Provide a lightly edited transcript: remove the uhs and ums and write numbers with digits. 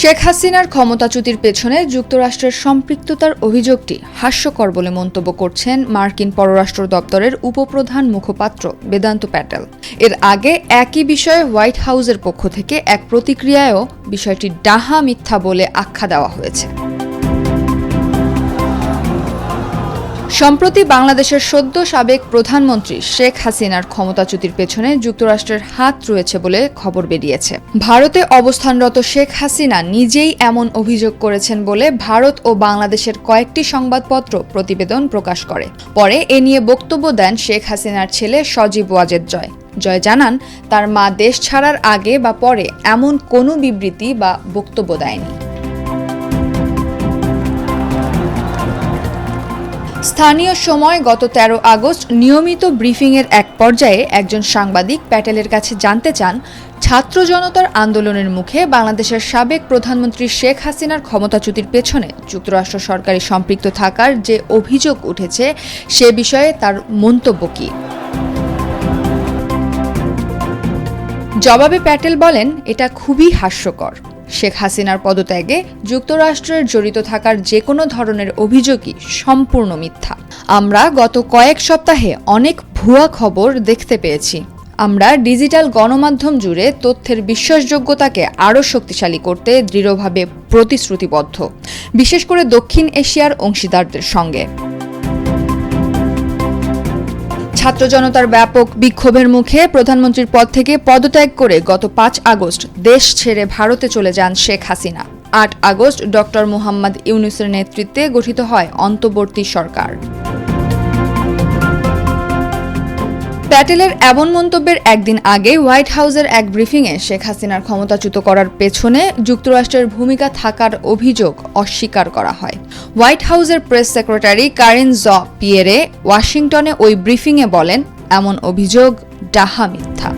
শেখ হাসিনার ক্ষমতাচ্যুতির পেছনে যুক্তরাষ্ট্রের সম্পৃক্ততার অভিযোগটি হাস্যকর বলে মন্তব্য করছেন মার্কিন পররাষ্ট্র দপ্তরের উপপ্রধান মুখপাত্র বেদান্ত প্যাটেল। এর আগে একই বিষয়ে হোয়াইট হাউসের পক্ষ থেকে এক প্রতিক্রিয়ায়ও বিষয়টি ডাহা মিথ্যা বলে আখ্যা দেওয়া হয়েছে। সম্প্রতি বাংলাদেশের সদ্য সাবেক প্রধানমন্ত্রী শেখ হাসিনার ক্ষমতাচ্যুতির পেছনে যুক্তরাষ্ট্রের হাত রয়েছে বলে খবর বেরিয়েছে। ভারতে অবস্থানরত শেখ হাসিনা নিজেই এমন অভিযোগ করেছেন বলে ভারত ও বাংলাদেশের কয়েকটি সংবাদপত্র প্রতিবেদন প্রকাশ করে। পরে এ নিয়ে বক্তব্য দেন শেখ হাসিনার ছেলে সজীব ওয়াজেদ জয়। জয় জানান, তার মা দেশ ছাড়ার আগে বা পরে এমন কোনো বিবৃতি বা বক্তব্য দেয়নি। স্থানীয় সময় গত ১৩ আগস্ট নিয়মিত ব্রিফিংয়ের এক পর্যায়ে একজন সাংবাদিক প্যাটেলের কাছে জানতে চান, ছাত্র জনতার আন্দোলনের মুখে বাংলাদেশের সাবেক প্রধানমন্ত্রী শেখ হাসিনার ক্ষমতাচ্যুতির পেছনে যুক্তরাষ্ট্র সরকারি সম্পৃক্ত থাকার যে অভিযোগ উঠেছে সে বিষয়ে তার মন্তব্য কী। জবাবে প্যাটেল বলেন, এটা খুবই হাস্যকর। শেখ হাসিনার পদত্যাগে যুক্তরাষ্ট্রের জড়িত থাকার যে কোনো ধরনের অভিযোগই সম্পূর্ণ মিথ্যা। আমরা গত কয়েক সপ্তাহে অনেক ভুয়া খবর দেখতে পেয়েছি। আমরা ডিজিটাল গণমাধ্যম জুড়ে তথ্যের বিশ্বাসযোগ্যতাকে আরও শক্তিশালী করতে দৃঢ়ভাবে প্রতিশ্রুতিবদ্ধ, বিশেষ করে দক্ষিণ এশিয়ার অংশীদারদের সঙ্গে। ছাত্র জনতার ব্যাপক বিক্ষোভের মুখে প্রধানমন্ত্রীর পদ থেকে পদত্যাগ করে গত ৫ আগস্ট দেশ ছেড়ে ভারতে চলে যান শেখ হাসিনা। ৮ আগস্ট ডক্টর মোহাম্মদ ইউনূসের নেতৃত্বে গঠিত হয় অন্তর্বর্তী সরকার। প্যাটেলের এমন মন্তব্যের একদিন আগে হোয়াইট হাউসের এক ব্রিফিংয়ে শেখ হাসিনার ক্ষমতাচ্যুত করার পেছনে যুক্তরাষ্ট্রের ভূমিকা থাকার অভিযোগ অস্বীকার করা হয়। হোয়াইট হাউসের প্রেস সেক্রেটারি কারেন জ পিয়েরে ওয়াশিংটনে ওই ব্রিফিংয়ে বলেন, এমন অভিযোগ ডাহা মিথ্যা।